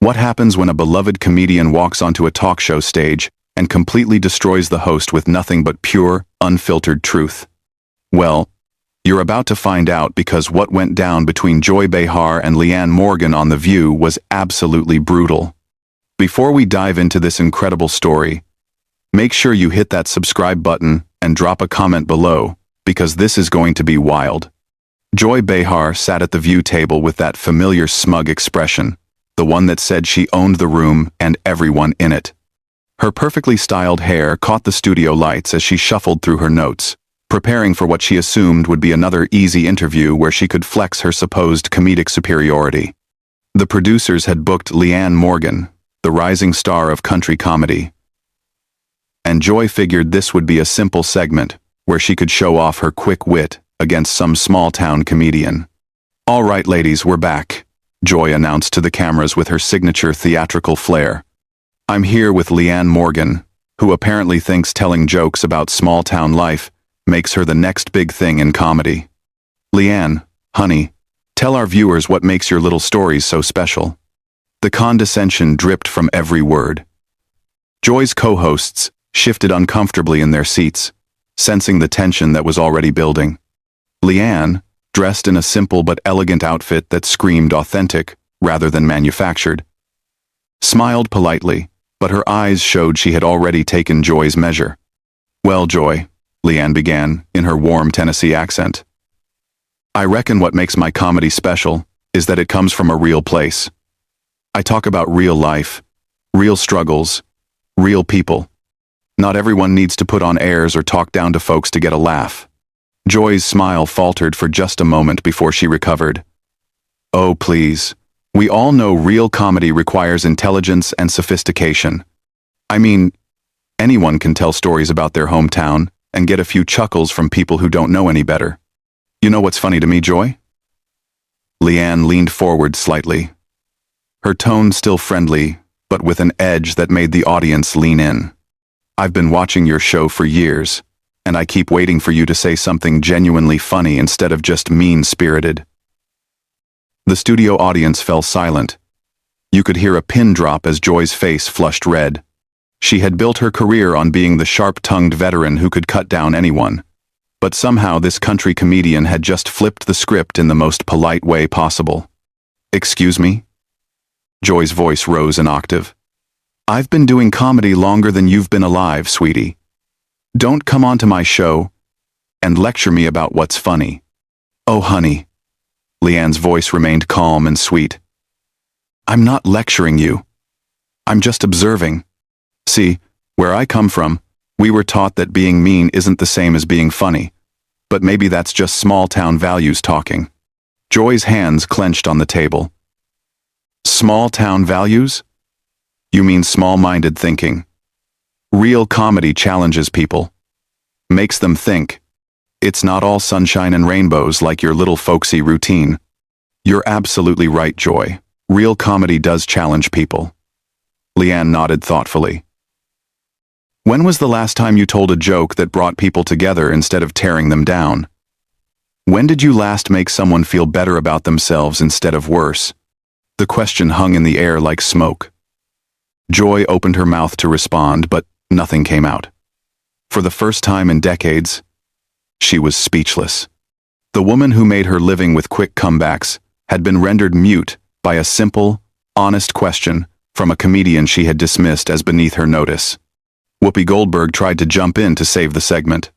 What happens when a beloved comedian walks onto a talk show stage and completely destroys the host with nothing but pure, unfiltered truth? Well, you're about to find out, because what went down between Joy Behar and Leanne Morgan on The View was absolutely brutal. Before we dive into this incredible story, make sure you hit that subscribe button and drop a comment below, because this is going to be wild. Joy Behar sat at the View table with that familiar smug expression, the one that said she owned the room and everyone in it. Her perfectly styled hair caught the studio lights as she shuffled through her notes, preparing for what she assumed would be another easy interview where she could flex her supposed comedic superiority. The producers had booked Leanne Morgan, the rising star of country comedy, and Joy figured this would be a simple segment where she could show off her quick wit against some small-town comedian. "All right, ladies, we're back," Joy announced to the cameras with her signature theatrical flair. "I'm here with Leanne Morgan, who apparently thinks telling jokes about small-town life makes her the next big thing in comedy. Leanne, honey, tell our viewers what makes your little stories so special." The condescension dripped from every word. Joy's co-hosts shifted uncomfortably in their seats, sensing the tension that was already building. Leanne, dressed in a simple but elegant outfit that screamed authentic rather than manufactured, smiled politely, but her eyes showed she had already taken Joy's measure. "Well, Joy," Leanne began in her warm Tennessee accent, "I reckon what makes my comedy special is that it comes from a real place. I talk about real life, real struggles, real people. Not everyone needs to put on airs or talk down to folks to get a laugh." Joy's smile faltered for just a moment before she recovered. "Oh, please. We all know real comedy requires intelligence and sophistication. I mean, anyone can tell stories about their hometown and get a few chuckles from people who don't know any better. You know what's funny to me, Joy?" Leanne leaned forward slightly, her tone still friendly, but with an edge that made the audience lean in. "I've been watching your show for years, and I keep waiting for you to say something genuinely funny instead of just mean-spirited." The studio audience fell silent. You could hear a pin drop as Joy's face flushed red. She had built her career on being the sharp-tongued veteran who could cut down anyone. But somehow this country comedian had just flipped the script in the most polite way possible. "Excuse me?" Joy's voice rose an octave. "I've been doing comedy longer than you've been alive, sweetie. Don't come onto my show and lecture me about what's funny." "Oh, honey." Leanne's voice remained calm and sweet. "I'm not lecturing you. I'm just observing. See, where I come from, we were taught that being mean isn't the same as being funny. But maybe that's just small-town values talking." Joy's hands clenched on the table. "Small-town values? You mean small-minded thinking? Real comedy challenges people, makes them think. It's not all sunshine and rainbows like your little folksy routine." "You're absolutely right, Joy. Real comedy does challenge people." Leanne nodded thoughtfully. "When was the last time you told a joke that brought people together instead of tearing them down? When did you last make someone feel better about themselves instead of worse?" The question hung in the air like smoke. Joy opened her mouth to respond, but nothing came out. For the first time in decades, she was speechless. The woman who made her living with quick comebacks had been rendered mute by a simple, honest question from a comedian she had dismissed as beneath her notice. Whoopi Goldberg tried to jump in to save the segment.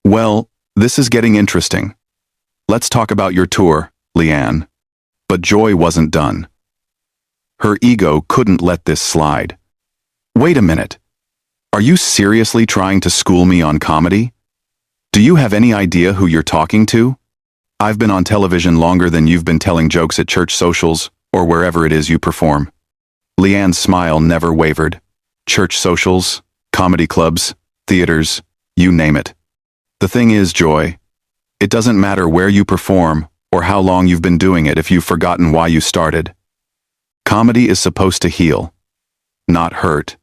"Well, this is getting interesting. Let's talk about your tour, Leanne." But Joy wasn't done. Her ego couldn't let this slide. "Wait a minute. Are you seriously trying to school me on comedy? Do you have any idea who you're talking to? I've been on television longer than you've been telling jokes at church socials or wherever it is you perform." Leanne's smile never wavered. Church socials, comedy clubs, theaters, you name it. "The thing is, Joy, it doesn't matter where you perform or how long you've been doing it if you've forgotten why you started. Comedy is supposed to heal, not hurt."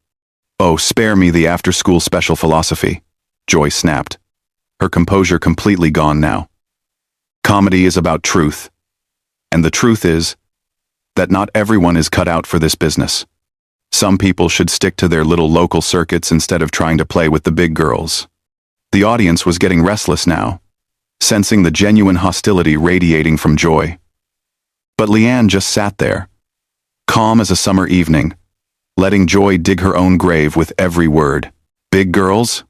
"Oh, spare me the after-school special philosophy," Joy snapped, her composure completely gone now. "Comedy is about truth, and the truth is, that not everyone is cut out for this business. Some people should stick to their little local circuits instead of trying to play with the big girls. The audience was getting restless now, sensing the genuine hostility radiating from Joy. But Leanne just sat there, calm as a summer evening, letting Joy dig her own grave with every word. "Big girls?"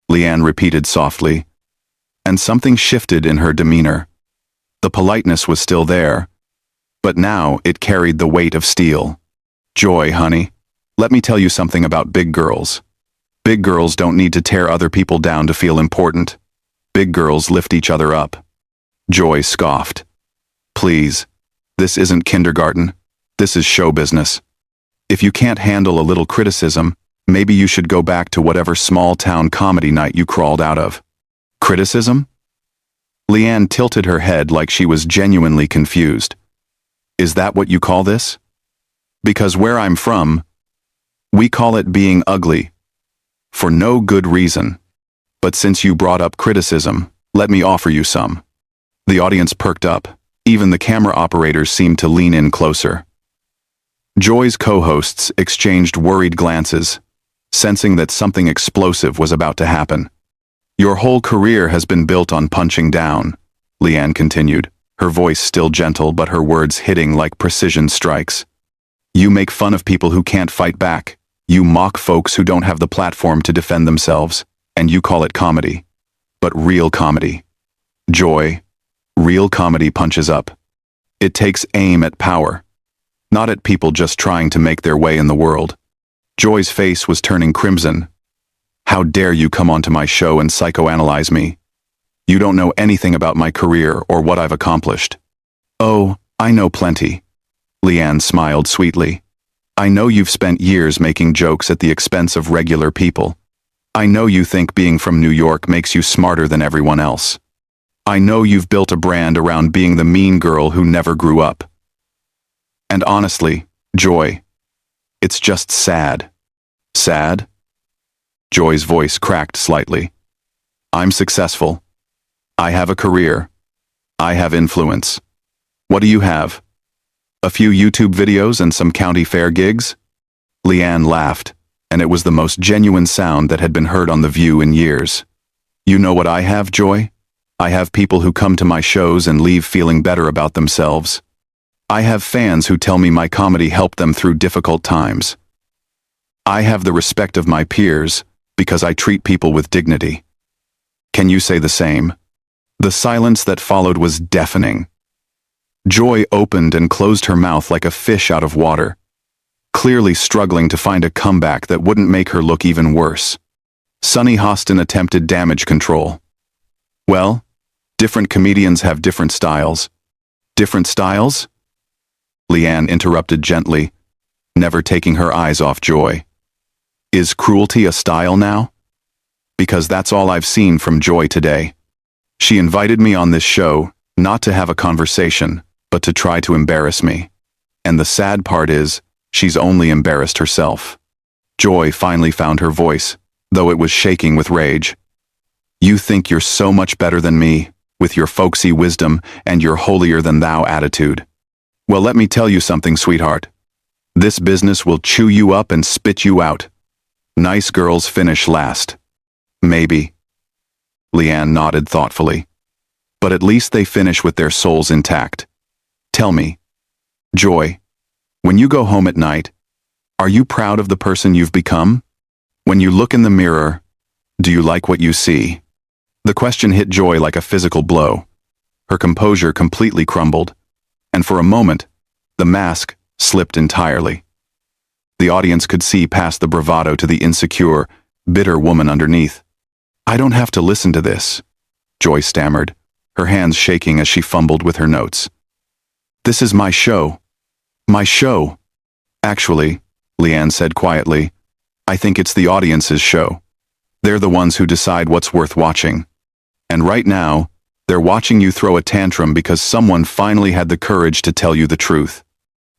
Leanne repeated softly, and something shifted in her demeanor. The politeness was still there, but now it carried the weight of steel. "Joy, honey, let me tell you something about big girls. Big girls don't need to tear other people down to feel important. Big girls lift each other up." Joy scoffed. "Please, this isn't kindergarten. This is show business. If you can't handle a little criticism, maybe you should go back to whatever small-town comedy night you crawled out of." "Criticism?" Leanne tilted her head like she was genuinely confused. "Is that what you call this? Because where I'm from, we call it being ugly. For no good reason. But since you brought up criticism, let me offer you some." The audience perked up. Even the camera operators seemed to lean in closer. Joy's co-hosts exchanged worried glances, sensing that something explosive was about to happen. "Your whole career has been built on punching down," Leanne continued, her voice still gentle but her words hitting like precision strikes. "You make fun of people who can't fight back. You mock folks who don't have the platform to defend themselves, and you call it comedy. But real comedy. Joy, real comedy punches up. It takes aim at power, not at people just trying to make their way in the world." Joy's face was turning crimson. "How dare you come onto my show and psychoanalyze me? You don't know anything about my career or what I've accomplished." "Oh, I know plenty." Leanne smiled sweetly. "I know you've spent years making jokes at the expense of regular people. I know you think being from New York makes you smarter than everyone else. I know you've built a brand around being the mean girl who never grew up. And honestly, Joy, it's just sad." "Sad?" Joy's voice cracked slightly. "I'm successful. I have a career. I have influence. What do you have? A few YouTube videos and some county fair gigs?" Leanne laughed, and it was the most genuine sound that had been heard on The View in years. "You know what I have, Joy? I have people who come to my shows and leave feeling better about themselves. I have fans who tell me my comedy helped them through difficult times. I have the respect of my peers because I treat people with dignity. Can you say the same?" The silence that followed was deafening. Joy opened and closed her mouth like a fish out of water, clearly struggling to find a comeback that wouldn't make her look even worse. Sunny Hostin attempted damage control. "Well, different comedians have different styles." "Different styles?" Leanne interrupted gently, never taking her eyes off Joy. "Is cruelty a style now? Because that's all I've seen from Joy today. She invited me on this show, not to have a conversation, but to try to embarrass me. And the sad part is, she's only embarrassed herself." Joy finally found her voice, though it was shaking with rage. "You think you're so much better than me, with your folksy wisdom and your holier-than-thou attitude. Well, let me tell you something, sweetheart. This business will chew you up and spit you out. Nice girls finish last." "Maybe." Leanne nodded thoughtfully. "But at least they finish with their souls intact. Tell me, Joy, when you go home at night, are you proud of the person you've become? When you look in the mirror, do you like what you see?" The question hit Joy like a physical blow. Her composure completely crumbled, and for a moment, the mask slipped entirely. The audience could see past the bravado to the insecure, bitter woman underneath. "I don't have to listen to this," Joy stammered, her hands shaking as she fumbled with her notes. "This is my show. My show." "Actually," Leanne said quietly, "I think it's the audience's show. They're the ones who decide what's worth watching. And right now, they're watching you throw a tantrum because someone finally had the courage to tell you the truth."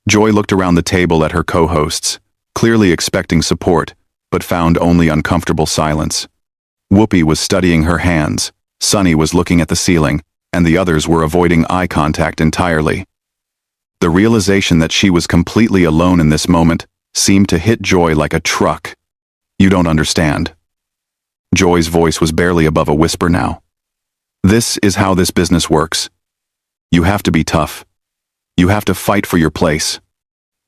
Joy looked around the table at her co-hosts, clearly expecting support, but found only uncomfortable silence. Whoopi was studying her hands, Sunny was looking at the ceiling, and the others were avoiding eye contact entirely. The realization that she was completely alone in this moment seemed to hit Joy like a truck. You don't understand. Joy's voice was barely above a whisper now. This is how this business works. You have to be tough. You have to fight for your place.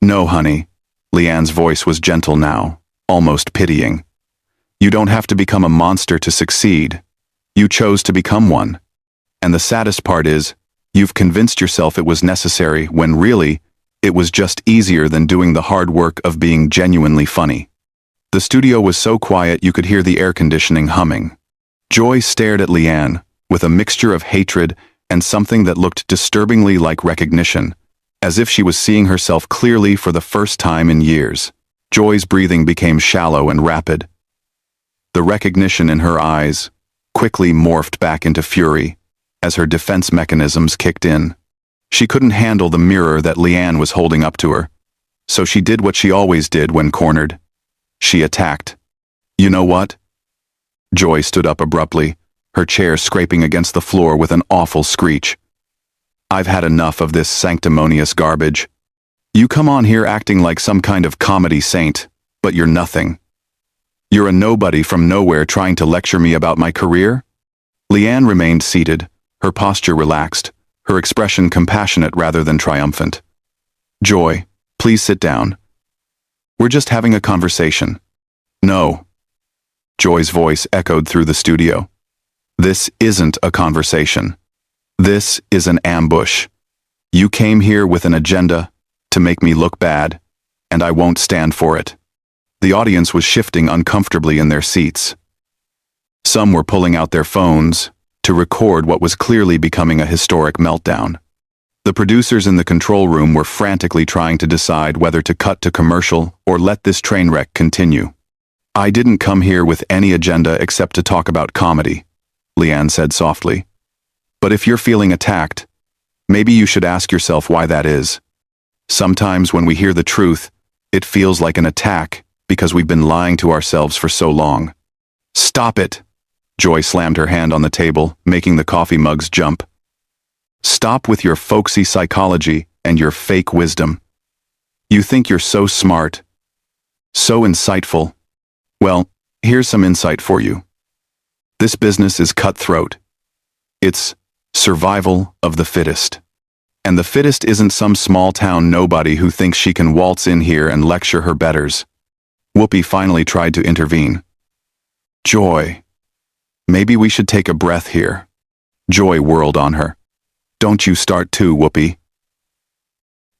No, honey. Leanne's voice was gentle now, almost pitying. You don't have to become a monster to succeed. You chose to become one. And the saddest part is, you've convinced yourself it was necessary when really, it was just easier than doing the hard work of being genuinely funny. The studio was so quiet you could hear the air conditioning humming. Joy stared at Leanne, with a mixture of hatred and something that looked disturbingly like recognition, as if she was seeing herself clearly for the first time in years. Joy's breathing became shallow and rapid. The recognition in her eyes quickly morphed back into fury as her defense mechanisms kicked in. She couldn't handle the mirror that Leanne was holding up to her, so she did what she always did when cornered. She attacked. You know what? Joy stood up abruptly, her chair scraping against the floor with an awful screech. I've had enough of this sanctimonious garbage. You come on here acting like some kind of comedy saint, but you're nothing. You're a nobody from nowhere trying to lecture me about my career? Leanne remained seated, her posture relaxed, her expression compassionate rather than triumphant. Joy, please sit down. We're just having a conversation. No. Joy's voice echoed through the studio. This isn't a conversation. This is an ambush. You came here with an agenda to make me look bad, and I won't stand for it. The audience was shifting uncomfortably in their seats. Some were pulling out their phones to record what was clearly becoming a historic meltdown. The producers in the control room were frantically trying to decide whether to cut to commercial or let this train wreck continue. I didn't come here with any agenda except to talk about comedy, Leanne said softly. But if you're feeling attacked, maybe you should ask yourself why that is. Sometimes when we hear the truth, it feels like an attack because we've been lying to ourselves for so long. Stop it! Joy slammed her hand on the table, making the coffee mugs jump. Stop with your folksy psychology and your fake wisdom. You think you're so smart, so insightful. Well, here's some insight for you. This business is cutthroat. It's survival of the fittest. And the fittest isn't some small-town nobody who thinks she can waltz in here and lecture her betters. Whoopi finally tried to intervene. Joy, maybe we should take a breath here. Joy whirled on her. Don't you start too, Whoopi.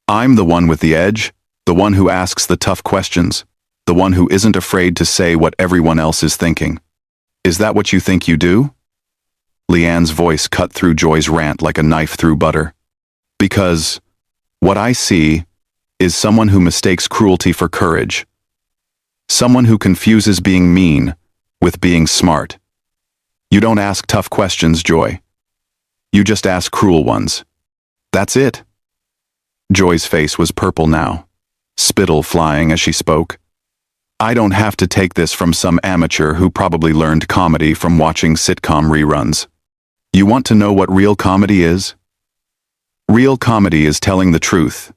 I'm the one with the edge, the one who asks the tough questions, the one who isn't afraid to say what everyone else is thinking. Is that what you think you do? Leanne's voice cut through Joy's rant like a knife through butter. Because what I see is someone who mistakes cruelty for courage. Someone who confuses being mean with being smart. You don't ask tough questions, Joy. You just ask cruel ones. That's it. Joy's face was purple now, spittle flying as she spoke. I don't have to take this from some amateur who probably learned comedy from watching sitcom reruns. You want to know what real comedy is? Real comedy is telling the truth,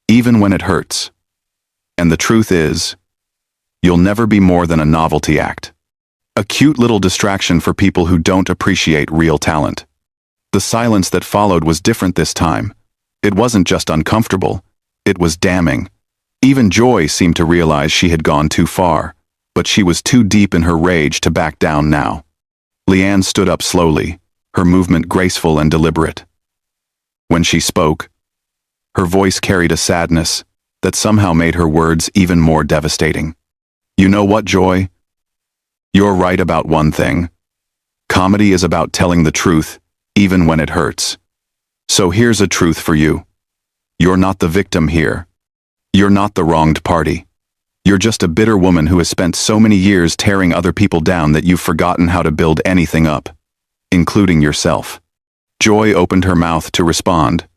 even when it hurts. And the truth is, you'll never be more than a novelty act. A cute little distraction for people who don't appreciate real talent. The silence that followed was different this time. It wasn't just uncomfortable, it was damning. Even Joy seemed to realize she had gone too far, but she was too deep in her rage to back down now. Leanne stood up slowly, her movement graceful and deliberate. When she spoke, her voice carried a sadness that somehow made her words even more devastating. You know what, Joy? You're right about one thing. Comedy is about telling the truth, even when it hurts. So here's a truth for you. You're not the victim here. You're not the wronged party. You're just a bitter woman who has spent so many years tearing other people down that you've forgotten how to build anything up, including yourself. Joy opened her mouth to respond,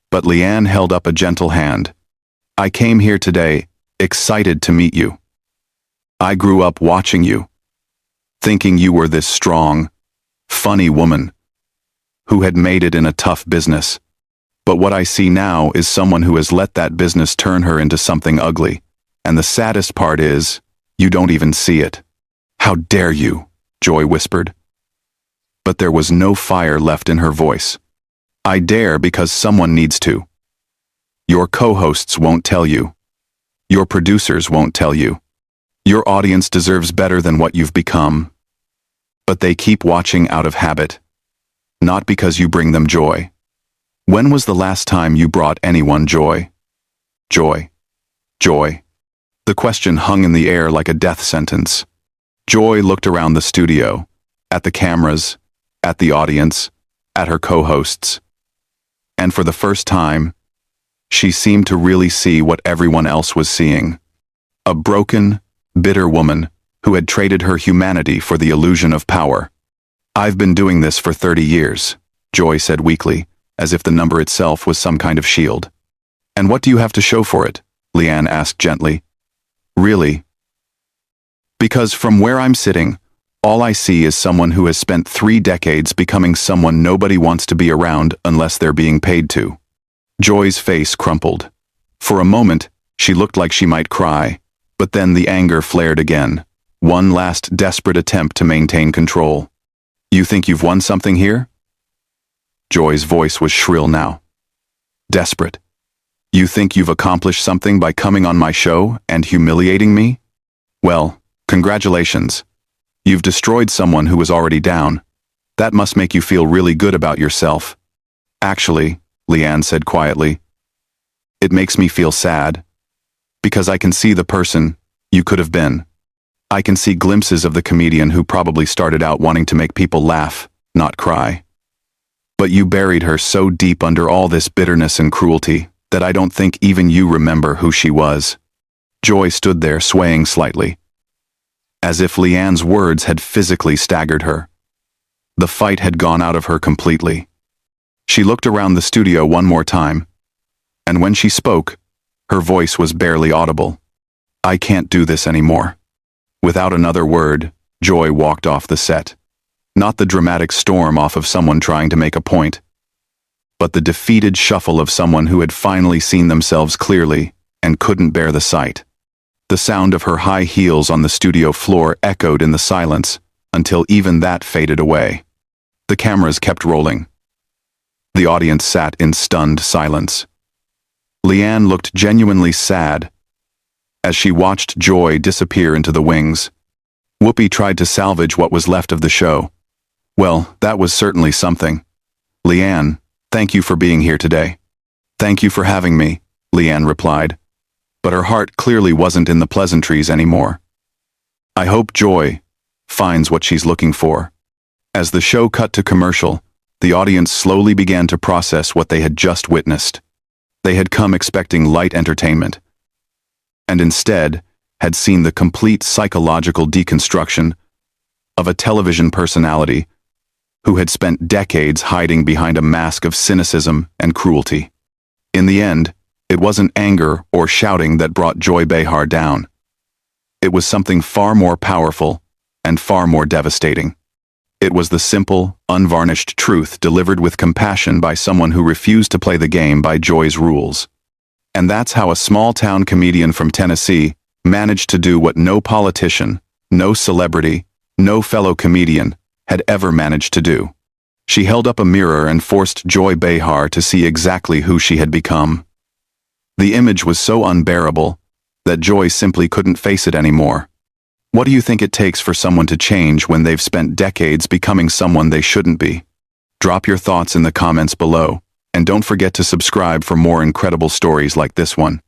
but Leanne held up a gentle hand. I came here today, excited to meet you. I grew up watching you, thinking you were this strong, funny woman who had made it in a tough business. But what I see now is someone who has let that business turn her into something ugly. And the saddest part is, you don't even see it. How dare you, Joy whispered. But there was no fire left in her voice. I dare because someone needs to. Your co-hosts won't tell you. Your producers won't tell you. Your audience deserves better than what you've become. But they keep watching out of habit. Not because you bring them joy. When was the last time you brought anyone joy? Joy. Joy. The question hung in the air like a death sentence. Joy looked around the studio, at the cameras, at the audience, at her co-hosts. And for the first time, she seemed to really see what everyone else was seeing. A broken, bitter woman who had traded her humanity for the illusion of power. I've been doing this for 30 years, Joy said weakly, as if the number itself was some kind of shield. And what do you have to show for it? Leanne asked gently. Really? Because from where I'm sitting, all I see is someone who has spent 3 decades becoming someone nobody wants to be around unless they're being paid to. Joy's face crumpled. For a moment, she looked like she might cry, but then the anger flared again. One last desperate attempt to maintain control. You think you've won something here? Joy's voice was shrill now. Desperate. You think you've accomplished something by coming on my show and humiliating me? Well, congratulations. You've destroyed someone who was already down. That must make you feel really good about yourself. Actually, Leanne said quietly, it makes me feel sad. Because I can see the person you could have been. I can see glimpses of the comedian who probably started out wanting to make people laugh, not cry. But you buried her so deep under all this bitterness and cruelty that I don't think even you remember who she was. Joy stood there swaying slightly, as if Leanne's words had physically staggered her. The fight had gone out of her completely. She looked around the studio one more time, and when she spoke, her voice was barely audible. I can't do this anymore. Without another word, Joy walked off the set. Not the dramatic storm off of someone trying to make a point, but the defeated shuffle of someone who had finally seen themselves clearly and couldn't bear the sight. The sound of her high heels on the studio floor echoed in the silence until even that faded away. The cameras kept rolling. The audience sat in stunned silence. Leanne looked genuinely sad as she watched Joy disappear into the wings. Whoopi tried to salvage what was left of the show. Well, that was certainly something. Leanne, thank you for being here today. Thank you for having me, Leanne replied. But her heart clearly wasn't in the pleasantries anymore. I hope Joy finds what she's looking for. As the show cut to commercial, the audience slowly began to process what they had just witnessed. They had come expecting light entertainment, and instead had seen the complete psychological deconstruction of a television personality who had spent decades hiding behind a mask of cynicism and cruelty. In the end, it wasn't anger or shouting that brought Joy Behar down. It was something far more powerful and far more devastating. It was the simple, unvarnished truth delivered with compassion by someone who refused to play the game by Joy's rules. And that's how a small-town comedian from Tennessee managed to do what no politician, no celebrity, no fellow comedian had ever managed to do. She held up a mirror and forced Joy Behar to see exactly who she had become. The image was so unbearable that Joy simply couldn't face it anymore. What do you think it takes for someone to change when they've spent decades becoming someone they shouldn't be? Drop your thoughts in the comments below, and don't forget to subscribe for more incredible stories like this one.